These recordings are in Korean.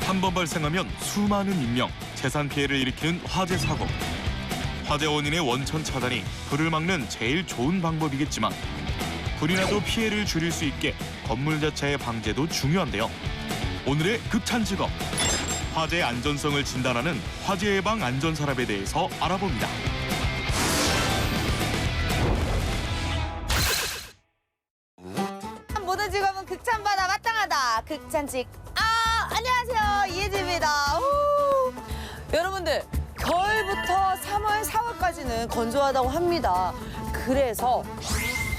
한 번 발생하면 수많은 인명, 재산 피해를 일으키는 화재 사고. 화재 원인의 원천 차단이 불을 막는 제일 좋은 방법이겠지만 불이 나도 피해를 줄일 수 있게 건물 자체의 방제도 중요한데요. 오늘의 극찬 직업, 화재 안전성을 진단하는 화재 예방 안전산업에 대해서 알아봅니다. 모든 직업은 극찬받아 마땅하다. 극찬직. 안녕하세요. 이혜지입니다. 여러분들, 겨울부터 3월, 4월까지는 건조하다고 합니다. 그래서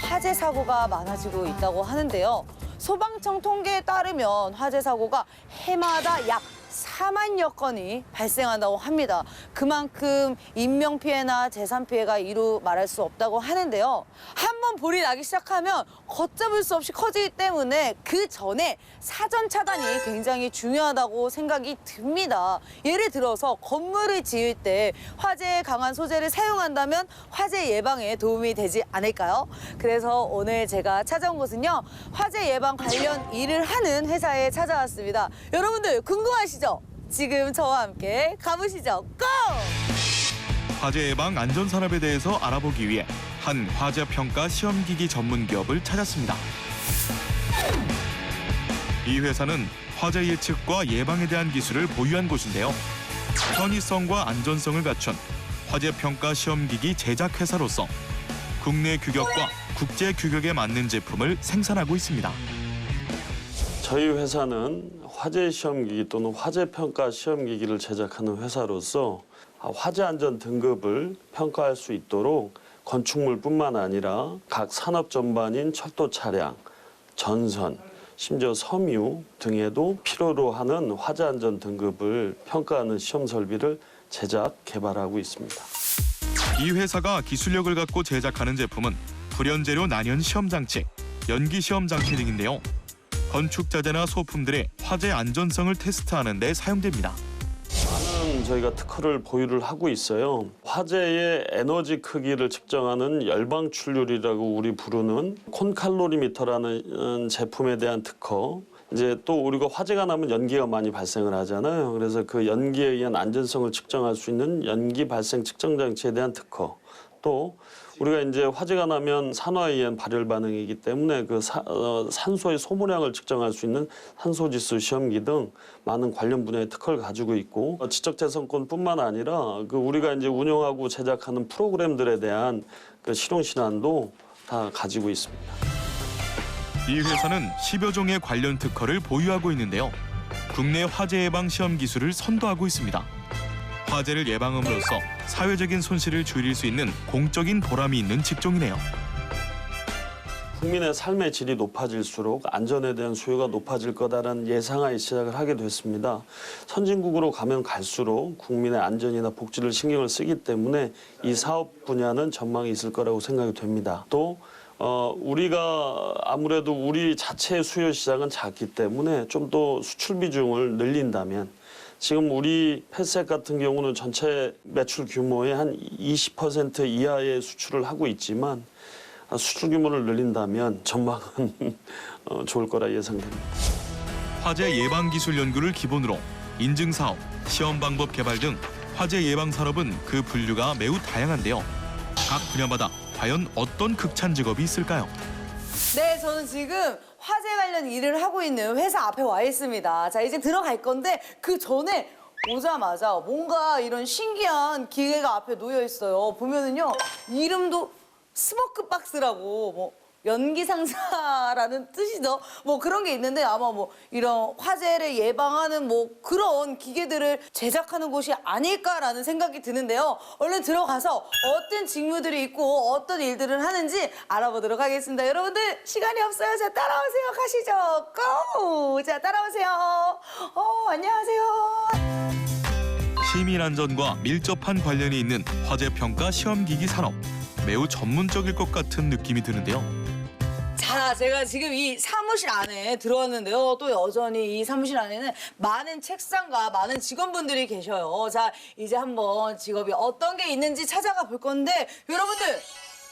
화재 사고가 많아지고 있다고 하는데요. 소방청 통계에 따르면 화재 사고가 해마다 약 4만여 건이 발생한다고 합니다. 그만큼 인명피해나 재산피해가 이루 말할 수 없다고 하는데요. 한번 불이 나기 시작하면 걷잡을 수 없이 커지기 때문에 그 전에 사전 차단이 굉장히 중요하다고 생각이 듭니다. 예를 들어서 건물을 지을 때 화재에 강한 소재를 사용한다면 화재 예방에 도움이 되지 않을까요? 그래서 오늘 제가 찾아온 곳은요, 화재 예방 관련 일을 하는 회사에 찾아왔습니다. 여러분들 궁금하시죠? 지금 저와 함께 가보시죠. 고! 화재 예방 안전산업에 대해서 알아보기 위해 한 화재평가 시험기기 전문 기업을 찾았습니다. 이 회사는 화재 예측과 예방에 대한 기술을 보유한 곳인데요. 편의성과 안전성을 갖춘 화재평가 시험기기 제작 회사로서 국내 규격과 국제 규격에 맞는 제품을 생산하고 있습니다. 저희 회사는 화재 시험기기 또는 화재 평가 시험기기를 제작하는 회사로서 화재 안전 등급을 평가할 수 있도록 건축물뿐만 아니라 각 산업 전반인 철도 차량, 전선, 심지어 섬유 등에도 필요로 하는 화재 안전 등급을 평가하는 시험 설비를 제작, 개발하고 있습니다. 이 회사가 기술력을 갖고 제작하는 제품은 불연재료 난연 시험 장치, 연기 시험 장치 등인데요. 건축 자재나 소품들의 화재 안전성을 테스트하는 데 사용됩니다. 많은 저희가 특허를 보유를 하고 있어요. 화재의 에너지 크기를 측정하는 열방출률이라고 우리 부르는 콘칼로리미터라는 제품에 대한 특허. 이제 또 우리가 화재가 나면 연기가 많이 발생을 하잖아요. 그래서 그 연기에 의한 안전성을 측정할 수 있는 연기 발생 측정 장치에 대한 특허. 또 우리가 이제 화재가 나면 산화에 의한 발열 반응이기 때문에 그 산소의 소모량을 측정할 수 있는 산소지수 시험기 등 많은 관련 분야의 특허를 가지고 있고, 지적재산권뿐만 아니라 그 우리가 이제 운영하고 제작하는 프로그램들에 대한 그 실용 신안도 다 가지고 있습니다. 이 회사는 10여 종의 관련 특허를 보유하고 있는데요. 국내 화재 예방 시험 기술을 선도하고 있습니다. 화재를 예방함으로써 사회적인 손실을 줄일 수 있는 공적인 보람이 있는 직종이네요. 국민의 삶의 질이 높아질수록 안전에 대한 수요가 높아질 거다라는 예상하에 시작을 하게 됐습니다. 선진국으로 가면 갈수록 국민의 안전이나 복지를 신경을 쓰기 때문에 이 사업 분야는 전망이 있을 거라고 생각이 됩니다. 또 우리가 아무래도 우리 자체의 수요 시장은 작기 때문에 좀 더 수출 비중을 늘린다면, 지금 우리 펫색 같은 경우는 전체 매출 규모의 한 20% 이하의 수출을 하고 있지만 수출 규모를 늘린다면 전망은 좋을 거라 예상됩니다. 화재 예방 기술 연구를 기본으로 인증 사업, 시험 방법 개발 등 화재 예방 산업은 그 분류가 매우 다양한데요. 각 분야마다 과연 어떤 극찬 직업이 있을까요? 네, 저는 지금 화재 관련 일을 하고 있는 회사 앞에 와 있습니다. 자, 이제 들어갈 건데 그 전에 오자마자 뭔가 이런 신기한 기계가 앞에 놓여 있어요. 보면은요, 이름도 스모크 박스라고, 뭐 연기상사라는 뜻이죠. 뭐 그런 게 있는데 아마 뭐 이런 화재를 예방하는 뭐 그런 기계들을 제작하는 곳이 아닐까라는 생각이 드는데요. 얼른 들어가서 어떤 직무들이 있고 어떤 일들을 하는지 알아보도록 하겠습니다. 여러분들 시간이 없어요. 자, 따라오세요. 가시죠. 고! 자, 따라오세요. 안녕하세요. 시민 안전과 밀접한 관련이 있는 화재 평가 시험기기 산업. 매우 전문적일 것 같은 느낌이 드는데요. 자, 제가 지금 이 사무실 안에 들어왔는데요. 또 여전히 이 사무실 안에는 많은 책상과 많은 직원분들이 계셔요. 자, 이제 한번 직업이 어떤 게 있는지 찾아가 볼 건데, 여러분들,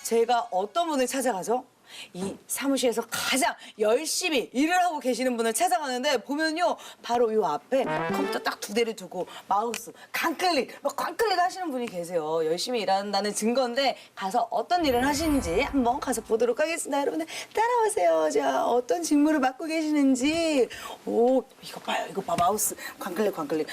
제가 어떤 분을 찾아가죠? 이 사무실에서 가장 열심히 일을 하고 계시는 분을 찾아가는데 보면요 바로 이 앞에 컴퓨터 딱 2대를 두고 마우스 강클릭 막 광클릭 하시는 분이 계세요. 열심히 일한다는 증거인데 가서 어떤 일을 하시는지 한번 가서 보도록 하겠습니다. 여러분들 따라오세요. 자 어떤 직무를 맡고 계시는지. 오 이거 봐요. 이거 봐 마우스 광클릭.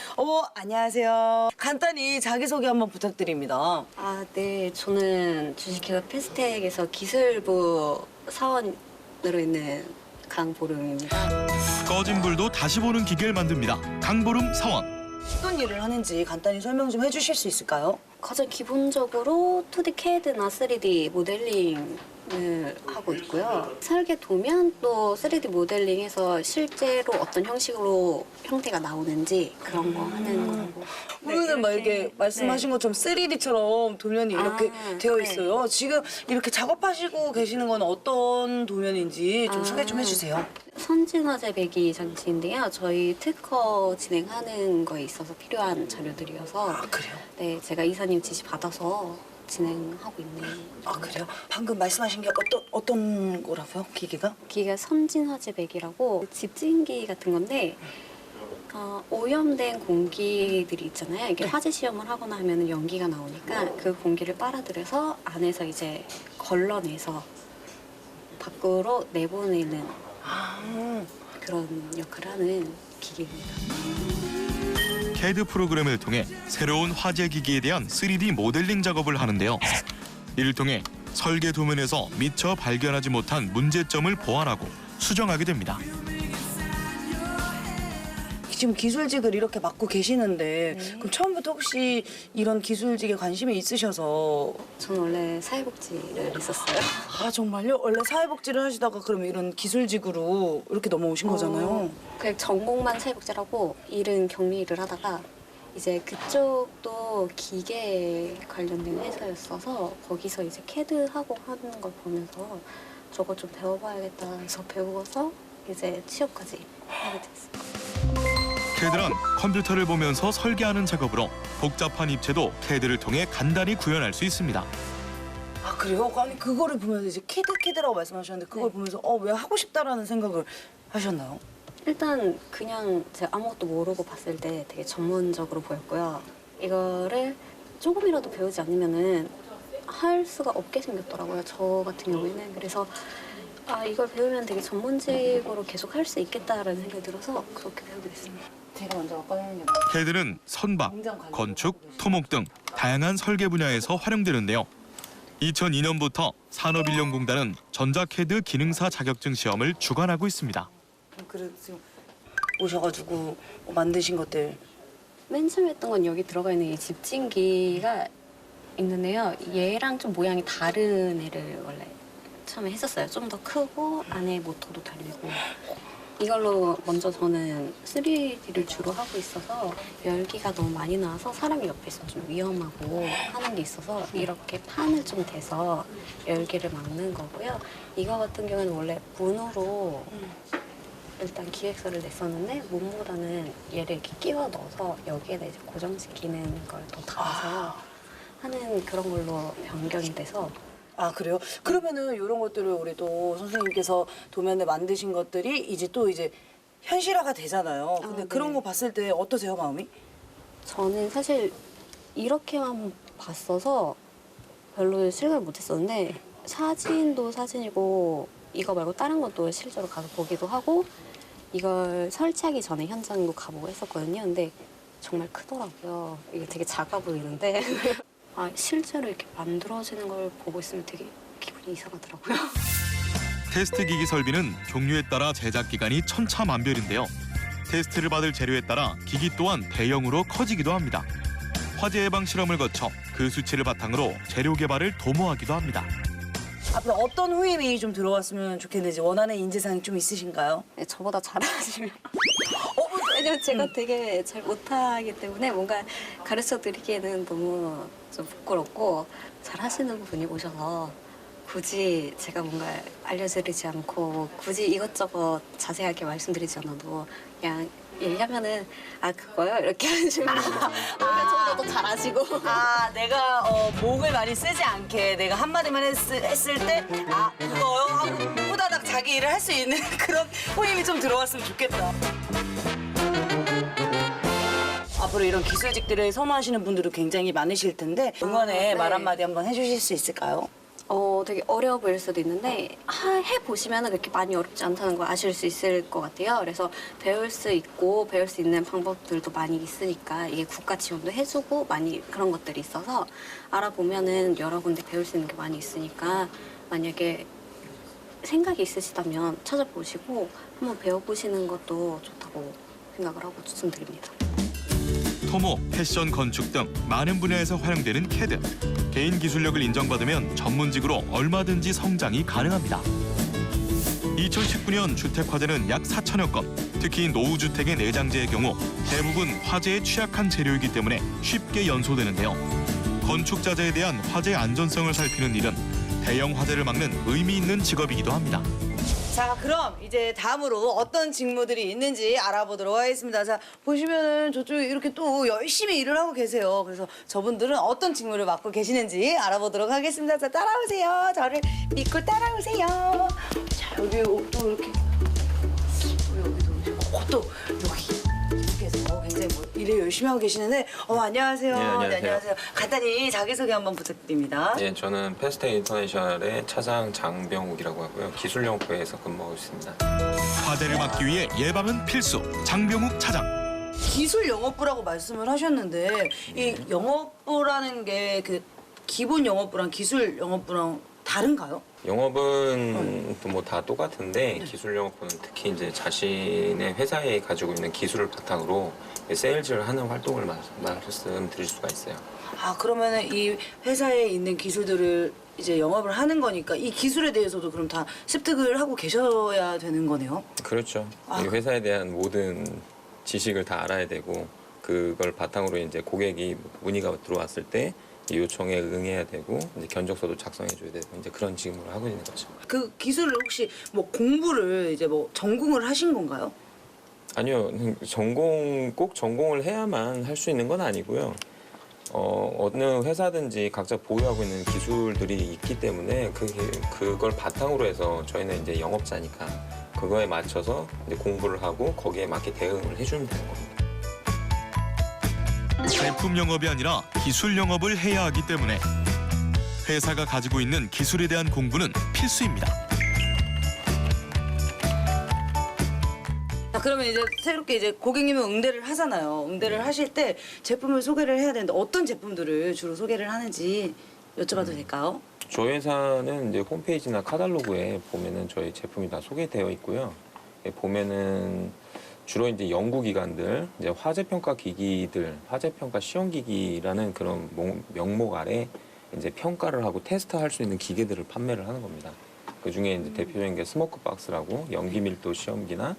안녕하세요. 간단히 자기소개 한번 부탁드립니다. 아, 네. 저는 주식회사 패스텍에서 기술부 사원으로 있는 강보름입니다. 꺼진 불도 다시 보는 기계를 만듭니다. 강보름 사원. 어떤 일을 하는지 간단히 설명 좀 해주실 수 있을까요? 가장 기본적으로 2D CAD나 3D 모델링을 하고 있고요. 설계 도면 또 3D 모델링해서 실제로 어떤 형식으로 형태가 나오는지 그런 거 하는 거고. 오늘은 막 이렇게 말씀하신 것처럼 3D처럼 도면이 이렇게 되어 있어요. 지금 이렇게 작업하시고 계시는 건 어떤 도면인지 좀 소개 좀 해주세요. 선진화재 배기 장치인데요. 저희 특허 진행하는 거에 있어서 필요한 자료들이어서 아 그래요? 네, 제가 이사님 지시 받아서 진행하고 있는. 아 그래요? 방금 말씀하신 게 어떤 거라고요? 기계가? 기계가 선진화재 배기라고 집진기 같은 건데 오염된 공기들이 있잖아요. 이게 화재 시험을 하거나 하면 연기가 나오니까 그 공기를 빨아들여서 안에서 이제 걸러내서 밖으로 내보내는 그런 역할을 하는 기계입니다. CAD 프로그램을 통해 새로운 화재 기기에 대한 3D 모델링 작업을 하는데요. 이를 통해 설계 도면에서 미처 발견하지 못한 문제점을 보완하고 수정하게 됩니다. 지금 기술직을 이렇게 맡고 계시는데 네. 그럼 처음부터 혹시 이런 기술직에 관심이 있으셔서 저는 원래 사회복지를 했었어요. 아 정말요? 원래 사회복지를 하시다가 그럼 이런 기술직으로 이렇게 넘어오신 거잖아요. 그냥 전공만 사회복지라고 일은 격리 일을 하다가 이제 그쪽도 기계 관련된 회사였어서 거기서 이제 캐드 하고 하는 걸 보면서 저거 좀 배워봐야겠다 해서 배워서 이제 취업까지 하게 됐어요. CAD란 컴퓨터를 보면서 설계하는 작업으로 복잡한 입체도 CAD를 통해 간단히 구현할 수 있습니다. 아 그래요? 아니 그거를 보면서 이제 캐드라고 말씀하셨는데 그걸 네. 보면서 왜 하고 싶다라는 생각을 하셨나요? 일단 그냥 제가 아무것도 모르고 봤을 때 되게 전문적으로 보였고요. 이거를 조금이라도 배우지 않으면은 할 수가 없게 생겼더라고요. 저 같은 경우에는. 그래서 이걸 배우면 되게 전문직으로 계속 할 수 있겠다라는 생각이 들어서 그렇게 배우게 됐습니다. 제가 먼저 아까 하는 게 CAD는 선박, 건축, 토목 등 다양한 설계 분야에서 활용되는데요. 2002년부터 산업인력공단은 전자CAD 기능사 자격증 시험을 주관하고 있습니다. 그래서 지금 오셔가지고 만드신 것들 맨 처음 했던 건 여기 들어가 있는 이 집진기가 있는데요. 얘랑 좀 모양이 다른 애를 원래 처음에 했었어요. 좀 더 크고 안에 모터도 달리고. 이걸로 먼저 저는 3D를 주로 하고 있어서 열기가 너무 많이 나와서 사람이 옆에 있으면 좀 위험하고 하는 게 있어서 이렇게 판을 좀 대서 열기를 막는 거고요. 이거 같은 경우는 원래 문으로 일단 기획서를 냈었는데 문보다는 얘를 이렇게 끼워 넣어서 여기에다 이제 고정시키는 걸 더 달아서 하는 그런 걸로 변경이 돼서. 아 그래요? 그러면은 이런 것들을 우리 또 선생님께서 도면에 만드신 것들이 이제 현실화가 되잖아요. 근데 네. 그런 거 봤을 때 어떠세요, 마음이? 저는 사실 이렇게만 봤어서 별로 실감을 못했었는데 사진도 사진이고 이거 말고 다른 것도 실제로 가서 보기도 하고 이걸 설치하기 전에 현장도 가보고 했었거든요. 근데 정말 크더라고요. 이게 되게 작아 보이는데 실제로 이렇게 만들어지는 걸 보고 있으면 되게 기분이 이상하더라고요. 테스트 기기 설비는 종류에 따라 제작 기간이 천차만별인데요. 테스트를 받을 재료에 따라 기기 또한 대형으로 커지기도 합니다. 화재 예방 실험을 거쳐 그 수치를 바탕으로 재료 개발을 도모하기도 합니다. 앞으로 어떤 후임이 좀 들어왔으면 좋겠는지 원하는 인재상이 좀 있으신가요? 네, 저보다 잘하시면. 왜냐면 제가 되게 잘 못하기 때문에 뭔가 가르쳐 드리기에는 너무 좀 부끄럽고 잘하시는 분이 오셔서 굳이 제가 뭔가 알려드리지 않고 굳이 이것저것 자세하게 말씀드리지 않아도 그냥 얘기하면은 그거요? 이렇게 하시면 오히려 좀 더 잘하시고 내가 목을 많이 쓰지 않게 내가 한마디만 했을 때 그거요? 하고 후다닥 자기 일을 할 수 있는 그런 호임이 좀 들어왔으면 좋겠다. 앞으로 이런 기술직들을 선호하시는 분들도 굉장히 많으실 텐데 응원의 네. 말 한마디 한번 해주실 수 있을까요? 되게 어려워 보일 수도 있는데 해보시면 그렇게 많이 어렵지 않다는 걸 아실 수 있을 것 같아요. 그래서 배울 수 있고 배울 수 있는 방법들도 많이 있으니까 이게 국가 지원도 해주고 많이 그런 것들이 있어서 알아보면은 여러 군데 배울 수 있는 게 많이 있으니까 만약에 생각이 있으시다면 찾아보시고 한번 배워보시는 것도 좋다고 생각을 하고 추천드립니다. 토목, 패션, 건축 등 많은 분야에서 활용되는 캐드. 개인 기술력을 인정받으면 전문직으로 얼마든지 성장이 가능합니다. 2019년 주택 화재는 약 4천여 건. 특히 노후주택의 내장재의 경우 대부분 화재에 취약한 재료이기 때문에 쉽게 연소되는데요. 건축자재에 대한 화재 안전성을 살피는 일은 대형 화재를 막는 의미 있는 직업이기도 합니다. 자, 그럼 이제 다음으로 어떤 직무들이 있는지 알아보도록 하겠습니다. 자, 보시면은 저쪽에 이렇게 또 열심히 일을 하고 계세요. 그래서 저분들은 어떤 직무를 맡고 계시는지 알아보도록 하겠습니다. 자, 따라오세요. 저를 믿고 따라오세요. 자, 여기 또 이렇게 여기도 또 여기께서 굉장히 일을 열심히 하고 계시는데 안녕하세요. 네, 안녕하세요. 네, 안녕하세요. 간단히 자기소개 한번 부탁드립니다. 예, 저는 패스트 인터내셔널의 차장 장병욱이라고 하고요. 기술영업부에서 근무하고 있습니다. 화재를 막기 위해 예방은 필수. 장병욱 차장. 기술 영업부라고 말씀을 하셨는데 이 영업부라는 게 그 기본 영업부랑 기술 영업부랑 다른가요? 영업은 또 뭐 다 똑같은데 기술 영업부는 특히 이제 자신의 회사에 가지고 있는 기술을 바탕으로 세일즈를 하는 활동을 말씀드릴 수가 있어요. 그러면은 이 회사에 있는 기술들을 이제 영업을 하는 거니까 이 기술에 대해서도 그럼 다 습득을 하고 계셔야 되는 거네요? 그렇죠. 이 회사에 대한 모든 지식을 다 알아야 되고 그걸 바탕으로 이제 고객이 문의가 들어왔을 때 이 요청에 응해야 되고 이제 견적서도 작성해줘야 되고 이제 그런 직무를 하고 있는 거죠. 그 기술을 혹시 뭐 공부를 이제 뭐 전공을 하신 건가요? 아니요, 꼭 전공을 해야만 할 수 있는 건 아니고요. 어느 회사든지 각자 보유하고 있는 기술들이 있기 때문에 그걸 바탕으로 해서 저희는 이제 영업자니까 그거에 맞춰서 이제 공부를 하고 거기에 맞게 대응을 해주면 되는 겁니다. 제품 영업이 아니라 기술 영업을 해야 하기 때문에 회사가 가지고 있는 기술에 대한 공부는 필수입니다. 그러면 이제 새롭게 이제 고객님은 응대를 하잖아요. 응대를 하실 때 제품을 소개를 해야 되는데 어떤 제품들을 주로 소개를 하는지 여쭤봐도 될까요? 저희 회사는 이제 홈페이지나 카탈로그에 보면은 저희 제품이 다 소개되어 있고요. 보면은 주로 이제 연구기관들, 이제 화재평가 기기들, 화재평가 시험기기라는 그런 명목 아래 이제 평가를 하고 테스트할 수 있는 기계들을 판매를 하는 겁니다. 그 중에 이제 대표적인 게 스모크박스라고 연기밀도 시험기나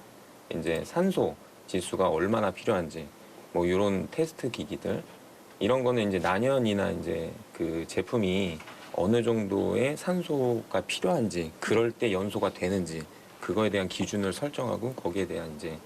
이제 산소 지수가 얼마나 필요한지 뭐 이런 테스트 기기들 이런 거는 이제 난연이나 이제 그 제품이 어느 정도의 산소가 필요한지 그럴 때 연소가 되는지 그거에 대한 기준을 설정하고 거기에 대한 이제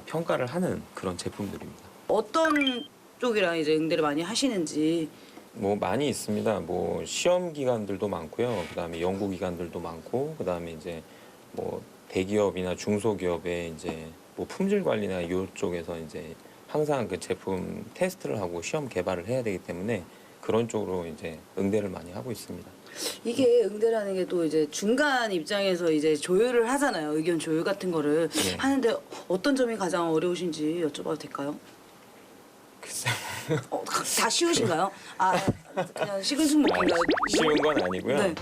평가를 하는 그런 제품들입니다. 어떤 쪽이랑 이제 응대를 많이 하시는지. 뭐 많이 있습니다. 뭐 시험 기관들도 많고요. 그다음에 연구 기관들도 많고 그다음에 이제 뭐 대기업이나 중소기업의 이제 뭐 품질 관리나 이쪽에서 이제 항상 그 제품 테스트를 하고 시험 개발을 해야 되기 때문에 그런 쪽으로 이제 응대를 많이 하고 있습니다. 이게 응대라는 게 또 이제 중간 입장에서 이제 조율을 하잖아요. 의견 조율 같은 거를 네. 하는데 어떤 점이 가장 어려우신지 여쭤봐도 될까요? 글쎄 다 쉬우신가요? 그냥 시근숙목인가요? 쉬운 건 아니고요. 네.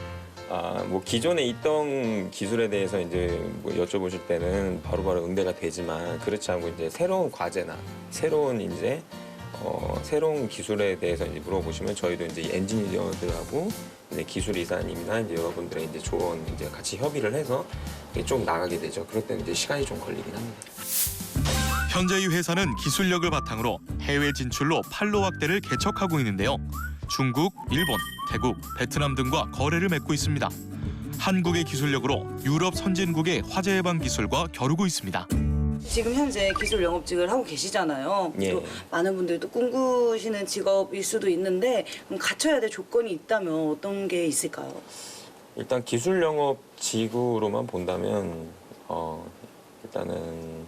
뭐 기존에 있던 기술에 대해서 이제 뭐 여쭤보실 때는 바로바로 응대가 되지만 그렇지 않고 이제 새로운 과제나 새로운 이제 새로운 기술에 대해서 이제 물어보시면 저희도 이제 엔지니어들하고 이제 기술 이사님이나 이제 여러분들의 이제 조언 이제 같이 협의를 해서 좀 나가게 되죠. 그럴 때는 이제 시간이 좀 걸리긴 합니다. 현재 이 회사는 기술력을 바탕으로 해외 진출로 판로 확대를 개척하고 있는데요. 중국, 일본, 태국, 베트남 등과 거래를 맺고 있습니다. 한국의 기술력으로 유럽 선진국의 화재 예방 기술과 겨루고 있습니다. 지금 현재 기술 영업직을 하고 계시잖아요. 예. 또 많은 분들이 또 꿈꾸시는 직업일 수도 있는데 그럼 갖춰야 될 조건이 있다면 어떤 게 있을까요? 일단 기술 영업 지구로만 본다면 일단은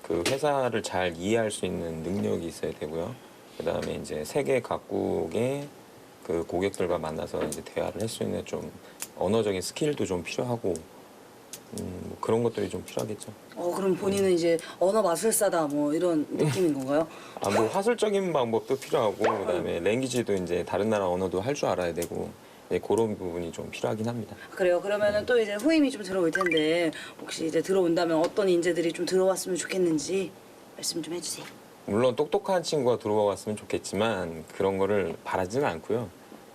그 회사를 잘 이해할 수 있는 능력이 있어야 되고요. 그다음에 이제 세계 각국의 그 고객들과 만나서 이제 대화를 할 수 있는 좀 언어적인 스킬도 좀 필요하고 뭐 그런 것들이 좀 필요하겠죠. 그럼 본인은 이제 언어 마술사다 뭐 이런 느낌인 건가요? 뭐 화술적인 방법도 필요하고 그다음에 랭귀지도 이제 다른 나라 언어도 할 줄 알아야 되고 네, 그런 부분이 좀 필요하긴 합니다. 그래요. 그러면은 또 이제 후임이 좀 들어올 텐데 혹시 이제 들어온다면 어떤 인재들이 좀 들어왔으면 좋겠는지 말씀 좀 해주세요. 물론 똑똑한 친구가 들어왔으면 좋겠지만 그런 거를 바라지는 않고요.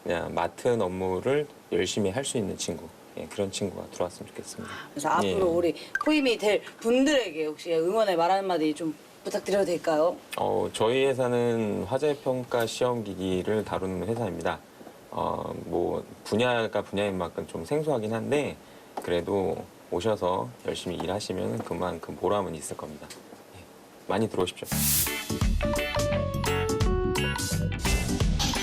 그냥 맡은 업무를 열심히 할 수 있는 친구, 예, 그런 친구가 들어왔으면 좋겠습니다. 그래서 앞으로 예. 우리 후임이 될 분들에게 혹시 응원의 말 한마디 좀 부탁드려도 될까요? 저희 회사는 화재 평가 시험 기기를 다루는 회사입니다. 뭐 분야가 분야인 만큼 좀 생소하긴 한데 그래도 오셔서 열심히 일하시면 그만큼 보람은 있을 겁니다. 예, 많이 들어오십시오.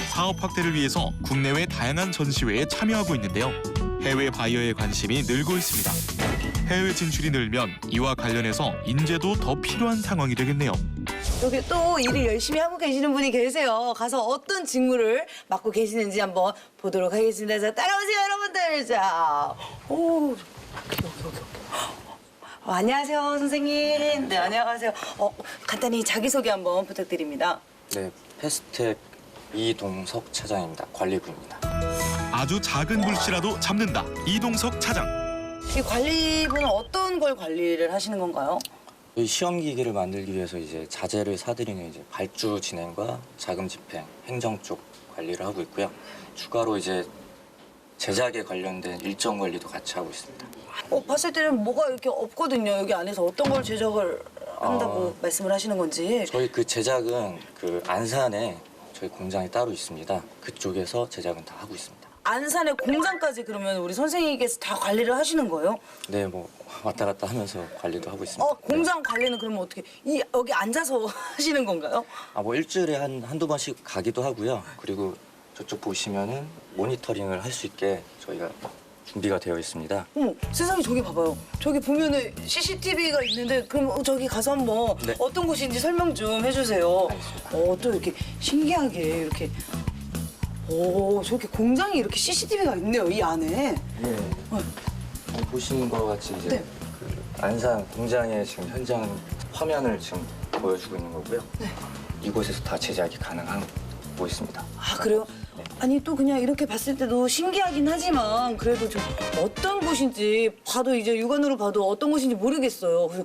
사업 확대를 위해서 국내외 다양한 전시회에 참여하고 있는데요. 해외 바이어의 관심이 늘고 있습니다. 해외 진출이 늘면 이와 관련해서 인재도 더 필요한 상황이 되겠네요. 여기 또 일을 열심히 하고 계시는 분이 계세요. 가서 어떤 직무를 맡고 계시는지 한번 보도록 하겠습니다. 자, 따라오세요, 여러분들. 자, 여기. 안녕하세요, 선생님. 네, 안녕하세요. 간단히 자기소개 한번 부탁드립니다. 네, 패스트텍 이동석 차장입니다. 관리부입니다. 아주 작은 불씨라도 잡는다. 이동석 차장. 이 관리부는 어떤 걸 관리를 하시는 건가요? 이 시험 기기를 만들기 위해서 이제 자재를 사들이는 이제 발주 진행과 자금 집행, 행정 쪽 관리를 하고 있고요. 추가로 이제 제작에 관련된 일정 관리도 같이 하고 있습니다. 봤을 때는 뭐가 이렇게 없거든요. 여기 안에서 어떤 걸 제작을 한다고 말씀을 하시는 건지. 저희 그 제작은 그 안산에 저희 공장이 따로 있습니다. 그쪽에서 제작은 다 하고 있습니다. 안산의 공장까지 그러면 우리 선생님께서 다 관리를 하시는 거예요? 네, 뭐 왔다 갔다 하면서 관리도 하고 있습니다. 공장 관리는 그러면 어떻게 여기 앉아서 하시는 건가요? 네. 뭐 일주일에 한두 번씩 가기도 하고요. 그리고 저쪽 보시면은 모니터링을 할 수 있게 저희가 준비가 되어 있습니다. 어머, 세상에 저기 봐봐요. 저기 보면은 CCTV가 있는데 그럼 저기 가서 한번 네. 어떤 곳인지 설명 좀 해주세요. 또 이렇게 신기하게 이렇게. 저렇게 공장이 이렇게 CCTV가 있네요, 이 안에. 네. 보시는 것과 같이 이제 네. 그 안산 공장의 지금 현장 화면을 지금 보여주고 있는 거고요. 네. 이곳에서 다 제작이 가능하고 있습니다. 그래요? 네. 아니 또 그냥 이렇게 봤을 때도 신기하긴 하지만 그래도 좀 어떤 곳인지 봐도 이제 육안으로 봐도 어떤 곳인지 모르겠어요. 그래서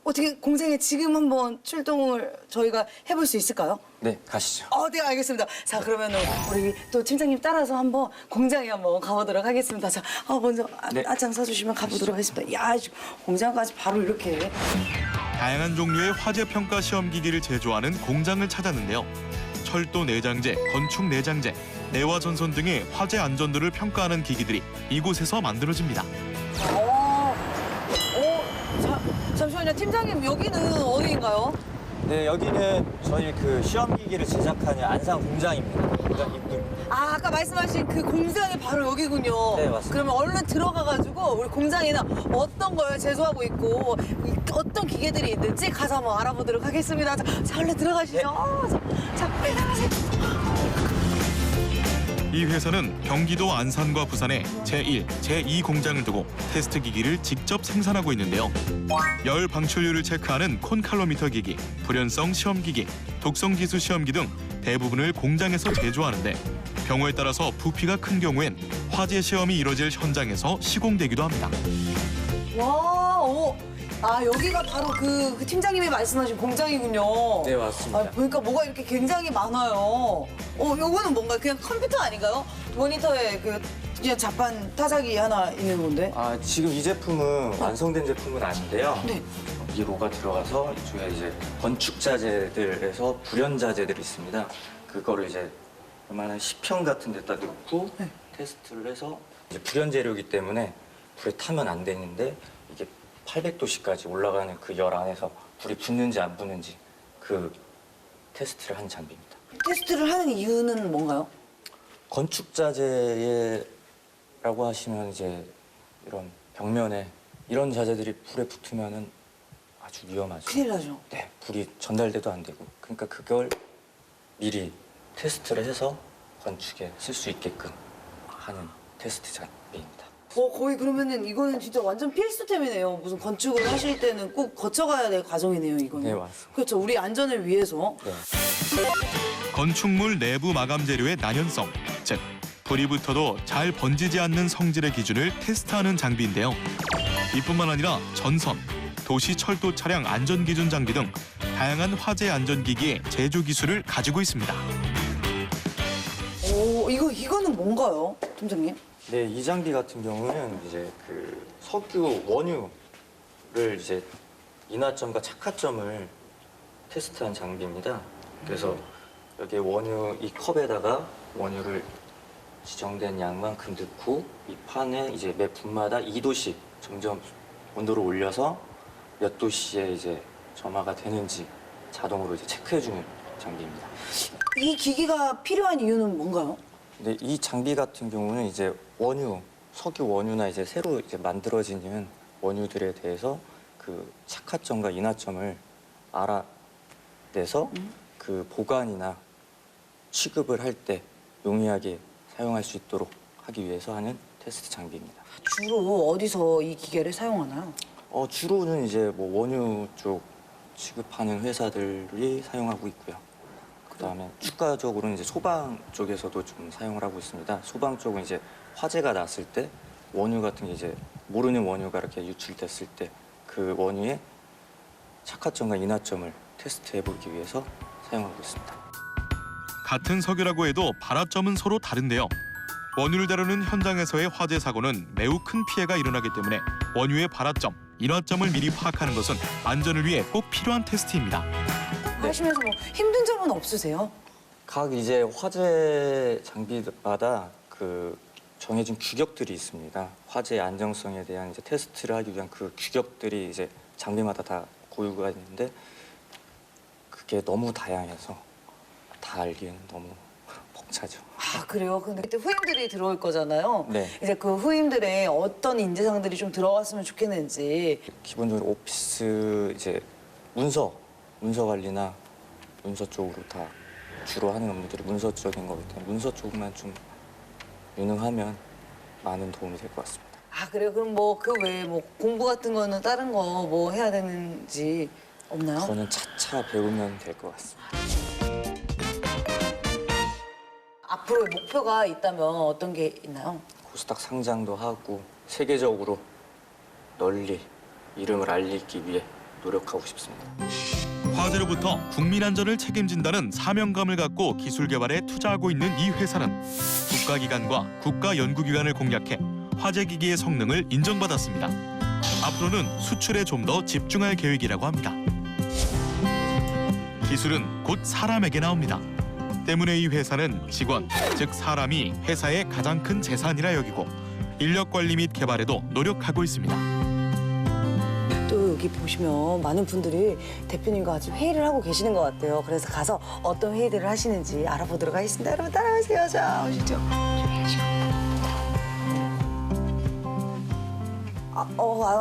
어떻게 공장에 지금 한번 출동을 저희가 해볼 수 있을까요? 네, 가시죠. 네, 알겠습니다. 자, 그러면 우리 또 팀장님 따라서 한번 공장에 한번 가보도록 하겠습니다. 자, 먼저 네. 앞장 서주시면 가보도록 하겠습니다. 야, 공장까지 바로 이렇게. 다양한 종류의 화재 평가 시험 기기를 제조하는 공장을 찾았는데요. 철도 내장재, 건축 내장재, 내화 전선 등의 화재 안전도를 평가하는 기기들이 이곳에서 만들어집니다. 잠시만요. 팀장님, 여기는 어디인가요? 네, 여기는 저희 그 시험기기를 제작하는 안산 공장입니다. 공장 입구입니다. 아까 말씀하신 그 공장이 바로 여기군요. 네, 맞습니다. 그러면 얼른 들어가가지고 우리 공장에는 어떤 걸 제조하고 있고 어떤 기계들이 있는지 가서 한번 알아보도록 하겠습니다. 자, 얼른 들어가시죠. 네. 자, 빨리 나가세요. 이 회사는 경기도 안산과 부산에 제1, 제2 공장을 두고 테스트 기기를 직접 생산하고 있는데요. 열 방출률을 체크하는 콘칼로미터 기기, 불연성 시험 기기, 독성 기수 시험기 등 대부분을 공장에서 제조하는데 경우에 따라서 부피가 큰 경우엔 화재 시험이 이뤄질 현장에서 시공되기도 합니다. 여기가 바로 그 팀장님이 말씀하신 공장이군요. 네, 맞습니다. 보니까 뭐가 이렇게 굉장히 많아요. 요거는 뭔가 그냥 컴퓨터 아닌가요? 모니터에 그냥 자판 타자기 하나 있는 건데. 지금 이 제품은 완성된 제품은 아닌데요. 네. 기로가 들어가서 이쪽에 이제 건축 자재들에서 불연 자재들이 있습니다. 그거를 이제 요만한 10평 같은 데다 넣고 테스트를 해서 이제 불연 재료이기 때문에 불에 타면 안 되는데 이게 800도씨까지 올라가는 그 열 안에서 불이 붙는지 안 붙는지 그 테스트를 한 장비입니다. 테스트를 하는 이유는 뭔가요? 건축자재라고 하시면 이제 이런 벽면에 이런 자재들이 불에 붙으면은 아주 위험하죠. 큰일 나죠. 네, 불이 전달돼도 안 되고 그러니까 그걸 미리 테스트를 해서 건축에 쓸 수 있게끔 하는 테스트 장비입니다. 거의 그러면은 이거는 진짜 완전 필수템이네요. 무슨 건축을 하실 때는 꼭 거쳐가야 될 과정이네요, 이거는. 네, 맞습니다. 그렇죠. 우리 안전을 위해서. 네. 건축물 내부 마감 재료의 난연성, 즉 불이 붙어도 잘 번지지 않는 성질의 기준을 테스트하는 장비인데요. 이뿐만 아니라 전선, 도시 철도 차량 안전 기준 장비 등 다양한 화재 안전 기기의 제조 기술을 가지고 있습니다. 이거는 뭔가요, 팀장님? 네, 이 장비 같은 경우는 이제 그 석유 원유를 이제 인화점과 착화점을 테스트한 장비입니다. 그래서 여기 원유 이 컵에다가 원유를 지정된 양만큼 넣고 이 판에 이제 매 분마다 2도씩 점점 온도를 올려서 몇 도씨에 이제 점화가 되는지 자동으로 이제 체크해주는 장비입니다. 이 기기가 필요한 이유는 뭔가요? 근데 이 장비 같은 경우는 이제 원유, 석유 원유나 이제 새로 이제 만들어지는 원유들에 대해서 그 착화점과 인화점을 알아내서 그 보관이나 취급을 할 때 용이하게 사용할 수 있도록 하기 위해서 하는 테스트 장비입니다. 주로 어디서 이 기계를 사용하나요? 주로는 이제 뭐 원유 쪽 취급하는 회사들이 사용하고 있고요. 그다음에 추가적으로는 이제 소방 쪽에서도 좀 사용을 하고 있습니다. 소방 쪽은 이제 화재가 났을 때 원유 같은 게 이제 모르는 원유가 이렇게 유출됐을 때 그 원유의 착화점과 인화점을 테스트해보기 위해서 사용하고 있습니다. 같은 석유라고 해도 발화점은 서로 다른데요. 원유를 다루는 현장에서의 화재 사고는 매우 큰 피해가 일어나기 때문에 원유의 발화점, 인화점을 미리 파악하는 것은 안전을 위해 꼭 필요한 테스트입니다. 하시면서 뭐 힘든 점은 없으세요? 각 이제 화재 장비마다 그 정해진 규격들이 있습니다. 화재의 안정성에 대한 이제 테스트를 하기 위한 그 규격들이 이제 장비마다 다 고유가 있는데 그게 너무 다양해서 다 알기에는 너무 벅차죠. 아, 그래요? 근데 그때 후임들이 들어올 거잖아요. 네. 이제 그 후임들의 어떤 인재상들이 좀 들어갔으면 좋겠는지. 기본적으로 오피스 이제 문서 관리나 문서 쪽으로 다 주로 하는 업무들이 문서 쪽인 거기 때문에 문서 쪽만 좀 유능하면 많은 도움이 될 것 같습니다. 아, 그래요? 그럼 뭐 그 외에 뭐 공부 같은 거는 다른 거 뭐 해야 되는지 없나요? 그거는 차차 배우면 될 것 같습니다. 앞으로의 목표가 있다면 어떤 게 있나요? 코스닥 상장도 하고 세계적으로 널리 이름을 알리기 위해 노력하고 싶습니다. 화재로부터 국민 안전을 책임진다는 사명감을 갖고 기술 개발에 투자하고 있는 이 회사는 국가기관과 국가연구기관을 공략해 화재기기의 성능을 인정받았습니다. 앞으로는 수출에 좀 더 집중할 계획이라고 합니다. 기술은 곧 사람에게 나옵니다. 때문에 이 회사는 직원, 즉 사람이 회사의 가장 큰 재산이라 여기고 인력 관리 및 개발에도 노력하고 있습니다. 또 여기 보시면 많은 분들이 대표님과 같이 회의를 하고 계시는 것 같아요. 그래서 가서 어떤 회의들을 하시는지 알아보도록 하겠습니다. 여러분 따라오세요. 자, 오시죠.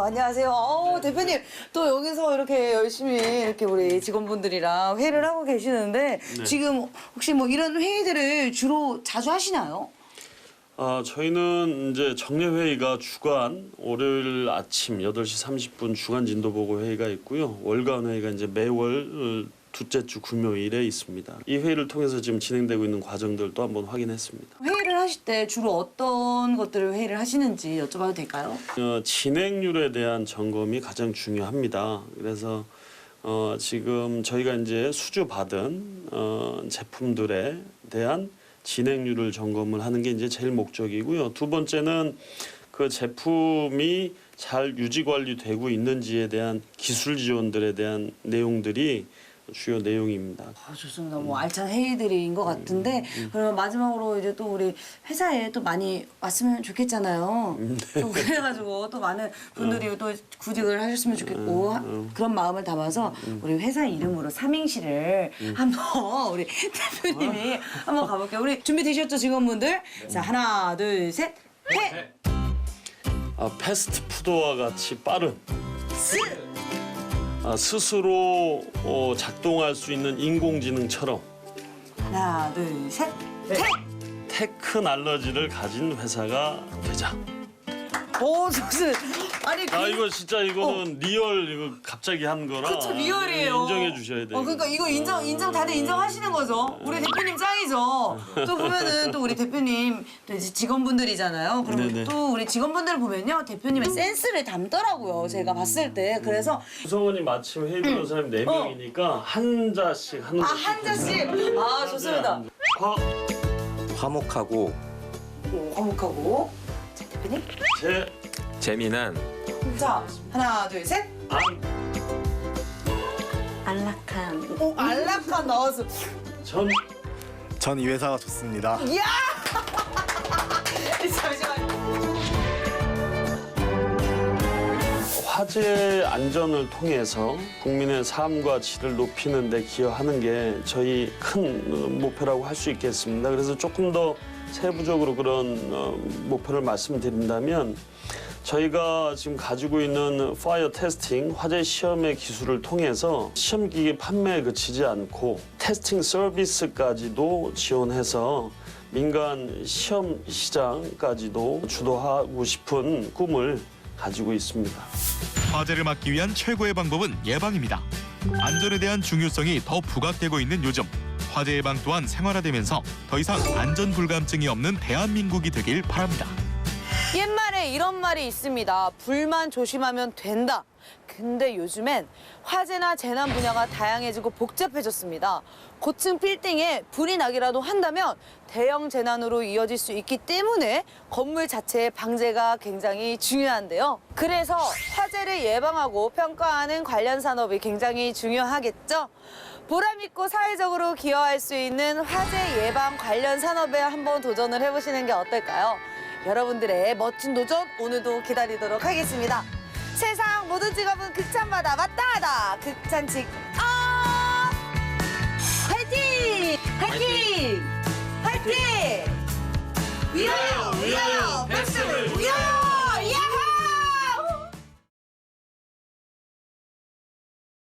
안녕하세요. 대표님 또 여기서 이렇게 열심히 이렇게 우리 직원분들이랑 회의를 하고 계시는데 네. 지금 혹시 뭐 이런 회의들을 주로 자주 하시나요? 저희는 이제 정례회의가 주간 월요일 아침 8시 30분 주간 진도보고 회의가 있고요. 월간 회의가 이제 매월 둘째 주 금요일에 있습니다. 이 회의를 통해서 지금 진행되고 있는 과정들도 한번 확인했습니다. 회의를 하실 때 주로 어떤 것들을 회의를 하시는지 여쭤봐도 될까요? 진행률에 대한 점검이 가장 중요합니다. 그래서 지금 저희가 이제 수주 받은 제품들에 대한 진행률을 점검을 하는 게 이제 제일 목적이고요. 두 번째는 그 제품이 잘 유지 관리되고 있는지에 대한 기술 지원들에 대한 내용들이 주요 내용입니다. 좋습니다. 뭐 알찬 회의들인 것 같은데 그러면 마지막으로 이제 또 우리 회사에 또 많이 왔으면 좋겠잖아요. 또 그래가지고 또 많은 분들이 또 구직을 하셨으면 좋겠고 그런 마음을 담아서 우리 회사 이름으로 삼행시를 한번 우리 대표님이 한번 가볼게요. 우리 준비되셨죠 직원분들? 자 하나 둘 셋 회! 패스트푸드와 같이 빠른 스스로 작동할 수 있는 인공지능처럼 하나 둘 셋 태! 테크놀로지를 가진 회사가 되자. 오 좋습니다. 아니 이거 진짜 이거는 리얼 이거 갑자기 한 거라. 그쵸 리얼이에요. 인정해 주셔야 돼요. 그러니까 이거 인정 다들 인정하시는 거죠. 우리 대표님 짱이죠. 또 보면은 또 우리 대표님 또 이제 직원분들이잖아요. 그리고 네네. 또 우리 직원분들 보면요 대표님의 센스를 담더라고요. 제가 봤을 때 그래서 구성원이 마침 회의 변호사님 4명이니까 한 자씩 하는 거죠. 한 잔씩 좋습니다. 화목하고 화목하고 자 대표님 재미난 자 하나 둘 셋. 안락한. 오 안락한 나왔어. 전 이 회사가 좋습니다. 이야. 잠시만. 화재 안전을 통해서 국민의 삶과 질을 높이는 데 기여하는 게 저희 큰 목표라고 할 수 있겠습니다. 그래서 조금 더 세부적으로 그런 목표를 말씀드린다면 저희가 지금 가지고 있는 파이어 테스팅, 화재 시험의 기술을 통해서 시험기기 판매에 그치지 않고 테스팅 서비스까지도 지원해서 민간 시험 시장까지도 주도하고 싶은 꿈을 가지고 있습니다. 화재를 막기 위한 최고의 방법은 예방입니다. 안전에 대한 중요성이 더 부각되고 있는 요즘 화재 예방 또한 생활화되면서 더 이상 안전 불감증이 없는 대한민국이 되길 바랍니다. 옛말에 이런 말이 있습니다. 불만 조심하면 된다. 근데 요즘엔 화재나 재난 분야가 다양해지고 복잡해졌습니다. 고층 빌딩에 불이 나기라도 한다면 대형 재난으로 이어질 수 있기 때문에 건물 자체의 방제가 굉장히 중요한데요. 그래서 화재를 예방하고 평가하는 관련 산업이 굉장히 중요하겠죠. 보람있고 사회적으로 기여할 수 있는 화재 예방 관련 산업에 한번 도전을 해보시는 게 어떨까요? 여러분들의 멋진 도전 오늘도 기다리도록 하겠습니다. 세상 모든 직업은 극찬받아 마땅하다. 극찬직 화이팅! 화이팅! 화이팅! 위하여!